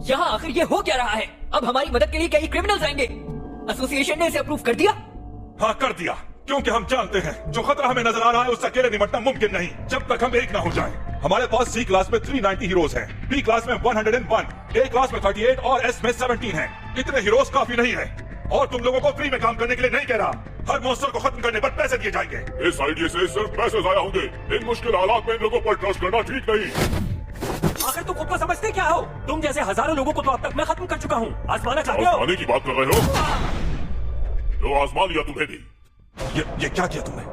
यहाँ आखिर ये हो क्या रहा है? अब हमारी मदद के लिए क्या ये क्रिमिनल्स आएंगे? एसोसिएशन ने इसे अप्रूव कर दिया? हाँ कर दिया, क्योंकि हम जानते हैं जो खतरा हमें नजर आ रहा है उससे अकेले निपटना मुमकिन नहीं जब तक हम एक ना हो जाएं। हमारे पास सी क्लास में 390 हीरोज हैं, बी क्लास में 101, ए क्लास में 38 और एस में 17 हैं। इतने हीरोज काफी नहीं है और तुम लोगों को फ्री में काम करने के लिए नहीं कह रहा। हर मॉन्स्टर को खत्म करने पर पैसे दिए जाएंगे। इस आइडिया से सिर्फ पैसे जाया होंगे। इन मुश्किल हालात में इन लोगों पर ट्रस्ट करना ठीक नहीं। आखिर तुम खुद को समझते क्या हो? तुम जैसे हजारों लोगों को तो अब तक मैं खत्म कर चुका हूँ। आजमाना चाहते हो? आजमाने की बात कर रहे हो? लो आजमा लिया तुम्हें भी। ये क्या किया तुमने?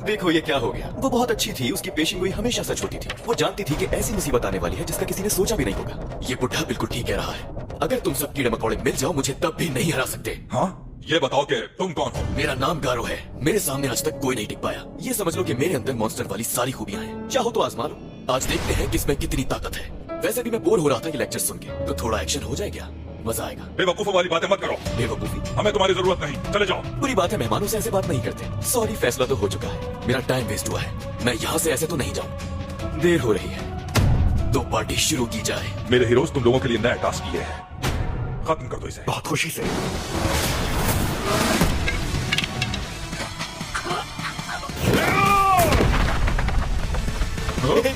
देखो ये क्या हो गया। वो बहुत अच्छी थी, उसकी पेशिंग गोई हमेशा सच होती थी। वो जानती थी कि ऐसी मुसीबत आने वाली है जिसका किसी ने सोचा भी नहीं होगा। ये बुढ़ा बिल्कुल ठीक कह रहा है। अगर तुम सब कीड़े मकोड़े मिल जाओ मुझे तब भी नहीं हरा सकते। हाँ ये बताओ कि तुम कौन हो? मेरा नाम गारो है। मेरे सामने आज तक कोई नहीं टिक पाया। ये समझ लो कि मेरे अंदर मॉन्स्टर वाली सारी खूबियां हैं। चाहो तो आजमा लो। आज देखते हैं किसमें कितनी ताकत है। वैसे भी मैं बोर हो रहा था ये लेक्चर सुन के, तो थोड़ा एक्शन हो जाए क्या? मजा आएगा। बेवकूफों वाली बातें मत करो। बेवकूफी? हमें तुम्हारी जरूरत नहीं, चले जाओ। बुरी बात है, मेहमानों से ऐसे बात नहीं करते। सॉरी, फैसला तो हो चुका है। मेरा टाइम वेस्ट हुआ है। मैं यहाँ से ऐसे तो नहीं जाऊँ। देर हो रही है तो पार्टी शुरू की जाए। मेरे हीरोज तुम लोगों के लिए नया टास्क किए हैं, खत्म कर दो इसे। बहुत खुशी से।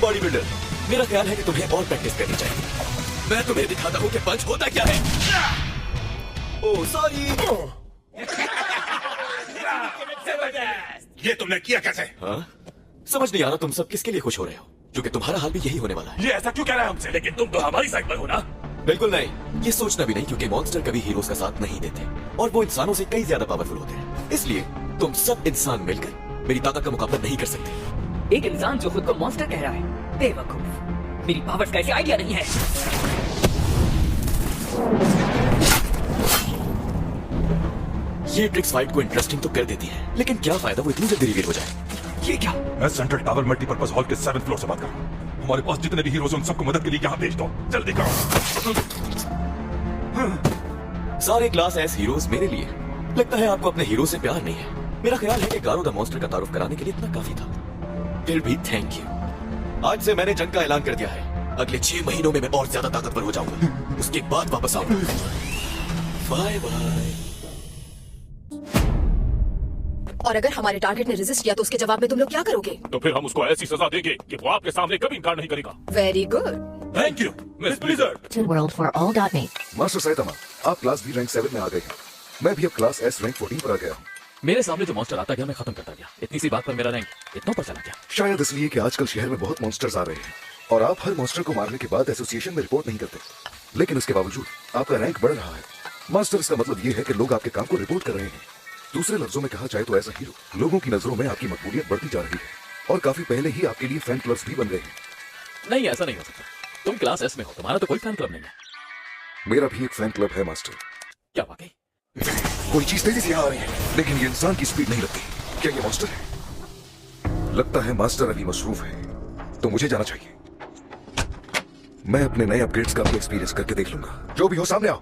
बॉडी बिल्डर, मेरा ख्याल है कि तुम्हें और प्रैक्टिस करनी चाहिए। मैं तुम्हें दिखाता हूँ कि पंच होता क्या है। Oh sorry. ये तुमने किया कैसे? हाँ? समझ नहीं आ रहा तुम सब किसके लिए खुश हो रहे हो, क्योंकि तुम्हारा हाल भी यही होने वाला है। ये ऐसा क्यों कह रहा है हमसे? लेकिन तुम तो हमारी साइड पर हो ना। बिल्कुल नहीं, ये सोचना भी नहीं, क्योंकि मॉन्स्टर कभी हीरोज का साथ नहीं देते और वो इंसानों से कई ज्यादा पावरफुल होते हैं। इसलिए तुम सब इंसान मिलकर मेरी ताकत का मुकाबला नहीं कर सकते। एक इंसान जो खुद को मॉन्स्टर कह रहा है, बेवकूफ। मेरी पावर्स का ऐसे आइडिया नहीं है। ये ट्रिक्स फाइट को इंटरेस्टिंग तो कर देती है, लेकिन क्या फायदा वो इतनी जल्दी रिवील हो जाए। ये क्या? मैं सेंट्रल टावर मल्टीपर्पज हॉल के 7th फ्लोर से बात कर रहा हूँ। हमारे पास जितने भी हीरोज हैं उन सबको मदद के लिए यहाँ भेज दो, जल्दी करो। सारे क्लास एस हीरोज मेरे लिए। लगता है आपको अपने हीरो से प्यार नहीं है। मेरा ख्याल है कि गारो द मॉन्स्टर का तारुफ कराने के लिए इतना काफी था। फिर भी थैंक यू। आज से मैंने जंग का ऐलान कर दिया है। अगले 6 महीनों में मैं और ज्यादा ताकतवर हो जाऊंगा। उसके बाद वापस आऊंगा। Bye bye. और अगर हमारे टारगेट ने रेजिस्ट किया तो उसके जवाब में तुम लोग क्या करोगे? तो फिर हम उसको ऐसी सजा देंगे कि वो आपके सामने कभी इनकार नहीं करेगा। Very good. Thank you miss blizzard. to worldforall.me. Master Saitama, आप क्लास बी रैंक 7 में आ गए हैं। मैं भी अब क्लास एस रैंक 14 पर आ गया हूँ। मेरे सामने जो मॉन्स्टर आता गया मैं खत्म करता गया। इतनी सी बात पर मेरा रैंक इतना पर चला गया। शायद इसलिए कि आजकल शहर में बहुत मॉन्स्टर्स आ रहे हैं और आप हर मॉन्स्टर को मारने के बाद एसोसिएशन में रिपोर्ट नहीं करते, लेकिन इसके बावजूद आपका रैंक बढ़ रहा है। मास्टर, इसका मतलब ये है कि लोग आपके काम को रिपोर्ट कर रहे हैं। दूसरे लफ्जों में कहा जाए तो एज अ हीरो लोगों की नजरों में आपकी मकबूलियत बढ़ती जा रही है और काफी पहले ही आपके लिए फैन क्लब्स भी बन गए हैं। नहीं, ऐसा नहीं हो सकता। तुम क्लास एस में हो, तुम्हारा तो कोई फैन क्लब नहीं है। मेरा भी एक फैन क्लब है मास्टर। क्या वाकई? कोई चीज तेजी से यहाँ आ रही है, लेकिन ये इंसान की स्पीड नहीं लगती। क्या ये मॉन्स्टर है? लगता है मास्टर अभी मसरूफ है, तो मुझे जाना चाहिए। मैं अपने नए अपग्रेड्स का भी एक्सपीरियंस करके देख लूंगा। जो भी हो सामने आओ।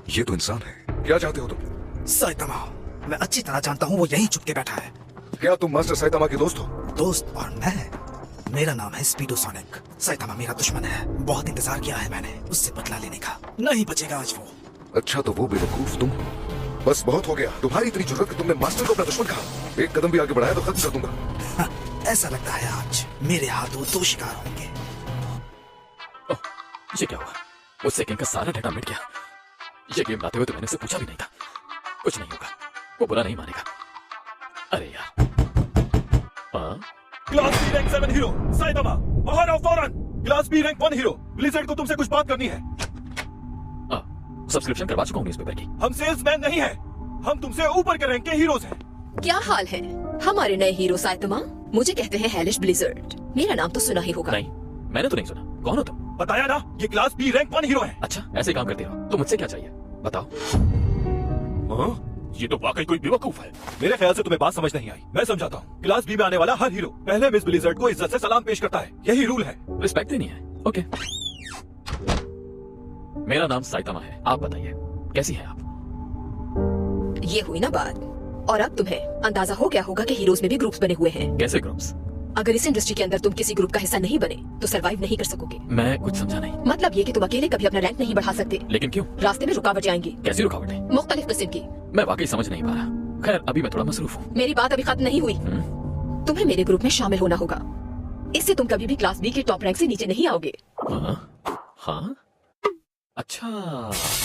ये तो इंसान है। क्या चाहते हो तुम? साइतामा, मैं अच्छी तरह जानता हूँ वो यहीं छुप के बैठा है। क्या तुम मास्टर साइतामा के दोस्त हो? दोस्त और मैं? मेरा नाम है स्पीडो सोनिक। साइतामा मेरा दुश्मन है। बहुत इंतजार किया है मैंने उससे बदला लेने का। नहीं बचेगा आज वो। अच्छा तो वो बेवकूफ तुम हो। बस बहुत हो गया। तुम्हारी इतनी जरूरत कि तुमने मास्टर को अपना दुश्मन कहा। एक कदम भी आगे बढ़ाया तो खत्म कर दूंगा। ऐसा लगता है आज मेरे हाथों 2 शिकार होंगे। ये क्या हुआ? उस सेकंड का सारा डाटा मिट गया। ये गेम लाते हुए तो मैंने उससे पूछा भी नहीं था। कुछ नहीं होगा, वो बुरा नहीं मानेगा। अरे यार। Class B rank 7 hero Saitama, बाहर आओ फौरन। Class B rank 1 hero Blizzard को तुमसे कुछ बात करनी है। सब्सक्रिप्शन करवा चुका हूँ न्यूज़पेपर की। हम सेल्समैन नहीं है, हम तुमसे ऊपर के रैंक के हीरोज हैं। क्या हाल है हमारे नए हीरो साइतामा? मुझे कहते हैं हेलिश ब्लिजर्ड। मेरा नाम तो सुना ही होगा। नहीं, मैंने तो नहीं सुना। कौन हो तुम? बताया ना, ये क्लास बी रैंक 1 हीरो है। अच्छा, ऐसे काम करते हो तो मुझसे क्या चाहिए बताओ। ये तो वाकई कोई बेवकूफ है। मेरे ख्याल से तुम्हें बात समझ नहीं आई। मैं समझाता हूँ। क्लास बी में आने वाला हर हीरो पहले मिस ब्लिजर्ड को इज्जत से सलाम पेश करता है। यही रूल है। रिस्पेक्ट देनी है। ओके। मेरा नाम साइतामा है। आप बताइए कैसी हैं आप? ये हुई ना बात। और अब तुम्हें अंदाजा हो गया होगा कि हीरोज में भी ग्रुप्स बने हुए हैं। कैसे ग्रुप्स? अगर इस इंडस्ट्री के अंदर तुम किसी ग्रुप का हिस्सा नहीं बने तो सरवाइव नहीं कर सकोगे। मैं कुछ समझा नहीं। मतलब ये कि तुम अकेले कभी अपना रैंक नहीं बढ़ा सकते। लेकिन क्यों? रास्ते में रुकावटें आएंगी। कैसी रुकावटें? मुख्तलिफ किस्म की। मैं वाकई समझ नहीं पा रहा। खैर अभी मैं थोड़ा मसरूफ हूँ। मेरी बात अभी खत्म नहीं हुई। तुम्हें मेरे ग्रुप में शामिल होना होगा, इससे तुम कभी भी क्लास बी के टॉप रैंक से नीचे नहीं आओगे। हाँ? अच्छा,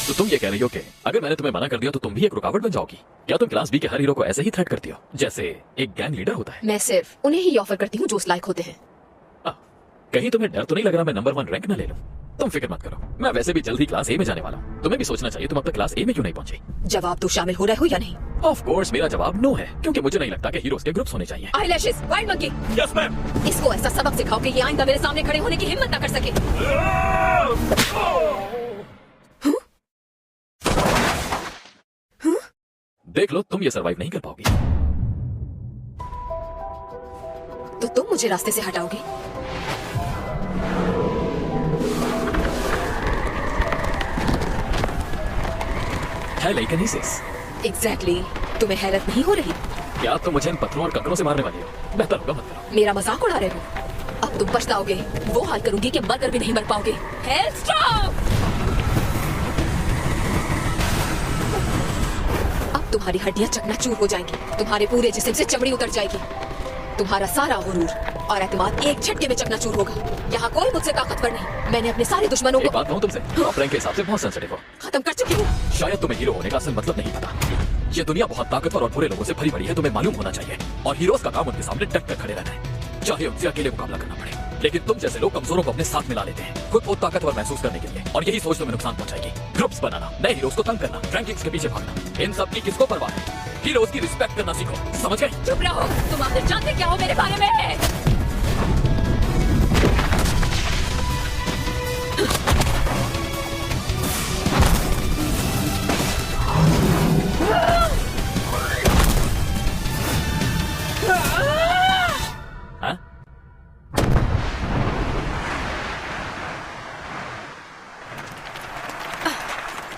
तो तुम ये कह रही हो कि अगर मैंने तुम्हें मना कर दिया तो तुम भी एक रुकावट बन जाओगी? क्या तुम क्लास बी के हर हीरो को ऐसे ही थ्रेट करती हो जैसे एक गैंग लीडर होता है? मैं सिर्फ उन्हें ही ऑफर करती हूँ जो उस लायक होते हैं। कहीं तुम्हें डर तो नहीं लग रहा मैं नंबर 1 रैंक न ले लूं? तुम फिक्र मत करो, मैं वैसे भी जल्द ही क्लास ए में जाने वाला हूँ। तुम्हें भी सोचना चाहिए तुम अब तक क्लास ए में क्यों नहीं पहुंचे। जवाब तो शामिल हो रहे हो या नहीं? ऑफ कोर्स मेरा जवाब नो है, क्योंकि मुझे नहीं लगता कि हीरोज के ग्रुप्स होने चाहिए। Eyelashes, wild monkey, yes ma'am. इसको ऐसा सबक सिखाओ कि ये आइंदा मेरे सामने खड़े होने की हिम्मत ना कर सके। देख लो तुम ये सरवाइव नहीं कर पाओगी। तो तुम मुझे रास्ते से हटाओगे? टेलीकिनेसिस। एग्जैक्टली। तुम्हें हैरत नहीं हो रही? क्या तुम मुझे इन पत्थरों और कंकरों से मारने वाली हो? बेहतर होगा मत करो। मेरा मजाक उड़ा रहे हो? अब तुम पछताओगे। वो हाल करूंगी कि मरकर भी नहीं मर पाओगे। हेलस्टॉर्म! अब तुम्हारी हड्डियां चकनाचूर हो जाएंगी, तुम्हारे पूरे जिस्म से चमड़ी उतर जाएगी, तुम्हारा सारा गुरूर और एतमाद एक झटके में चकनाचूर होगा। यहाँ कोई मुझसे ताकतवर नहीं। मैंने अपने सारे दुश्मनों एक को बात कहूं तुमसे, टॉप रैंक के हिसाब से बहुत सेंसिटिव हो। खत्म कर चुकी हूँ। शायद तुम्हें हीरो होने का असल मतलब नहीं पता। ये दुनिया बहुत ताकतवर और बुरे लोगों से भरी पड़ी है, तुम्हें मालूम होना चाहिए। और हीरोज का काम उनके सामने डट कर खड़े रहना है, चाहे उनसे अकेले मुकाबला करना पड़े। लेकिन तुम जैसे लोग कमजोरों को अपने साथ मिला लेते हैं, खुद को ताकतवर महसूस करने के लिए, और यही सोच तुम्हें नुकसान पहुंचाएगी। ग्रुप्स बनाना, नए हीरोज को तंग करना, रैंकिंग्स के पीछे भागना, इन सब की किसको परवाह है? हीरोज की रिस्पेक्ट करना सीखो, समझ गए? चुप रहो, तुम आखिर जानते क्या हो मेरे बारे में? हाँ?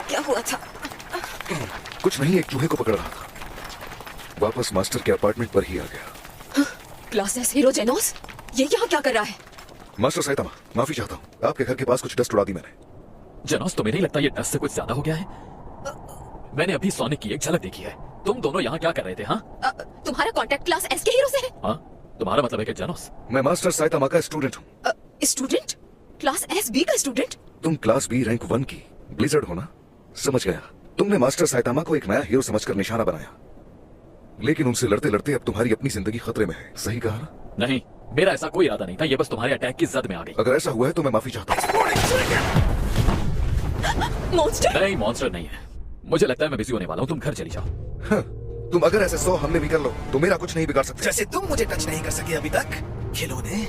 क्या हुआ था? कुछ नहीं, एक चूहे को पकड़ रहा था, वापस मास्टर के अपार्टमेंट पर ही आ गया। क्लास एस हीरो जेनोस, ये यहाँ क्या कर रहा है? मास्टर साइतामा, माफी चाहता हूँ, आपके घर के पास कुछ डस्ट उड़ा दी मैंने। जेनोस, तुम्हें नहीं लगता ये डस्ट से कुछ ज्यादा हो गया है? मैंने अभी सोनिक की एक झलक देखी है। तुम दोनों यहाँ क्या कर रहे थे? हाँ, तुम्हारा कांटेक्ट क्लास एस के हीरो से है? हाँ, तुम्हारा मतलब है कि जेनोस? मैं मास्टर साइतामा का स्टूडेंट हूँ। स्टूडेंट? क्लास एस बी का स्टूडेंट? तुम क्लास बी रैंक 1 की ब्लिजर्ड हो ना? समझ गया। तुमने मास्टर साइतामा को एक नया हीरो समझकर निशाना बनाया, लेकिन उनसे लड़ते लड़ते अब तुम्हारी अपनी जिंदगी खतरे में है। सही कहा ना? नहीं, मेरा ऐसा कोई इरादा नहीं था, ये बस तुम्हारे अटैक की जद में आ गई। अगर ऐसा हुआ है तो मैं माफी चाहता हूँ। मॉन्स्टर? नहीं, मॉन्स्टर नहीं है। मुझे लगता है मैं बिजी होने वाला हूँ, तुम घर चली जाओ। हाँ, तुम अगर ऐसे 100 हमले भी कर लो तो मेरा कुछ नहीं बिगाड़ सकते। जैसे तुम मुझे टच नहीं कर सके अभी तक, खिलौने।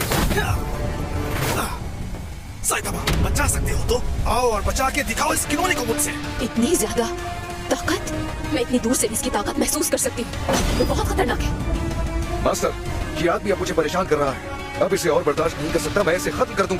साइतामा, बचा सकते हो तो आओ और बचा के दिखाओ इस खिलौने को मुझसे। इतनी ज्यादा ताकत? मैं इतनी दूर से भी इसकी ताकत महसूस कर सकती हूँ। ये बहुत खतरनाक है। मास्टर, ये आदमी अब मुझे परेशान कर रहा है, अब इसे और बर्दाश्त नहीं कर सकता, मैं इसे खत्म कर दूंगा।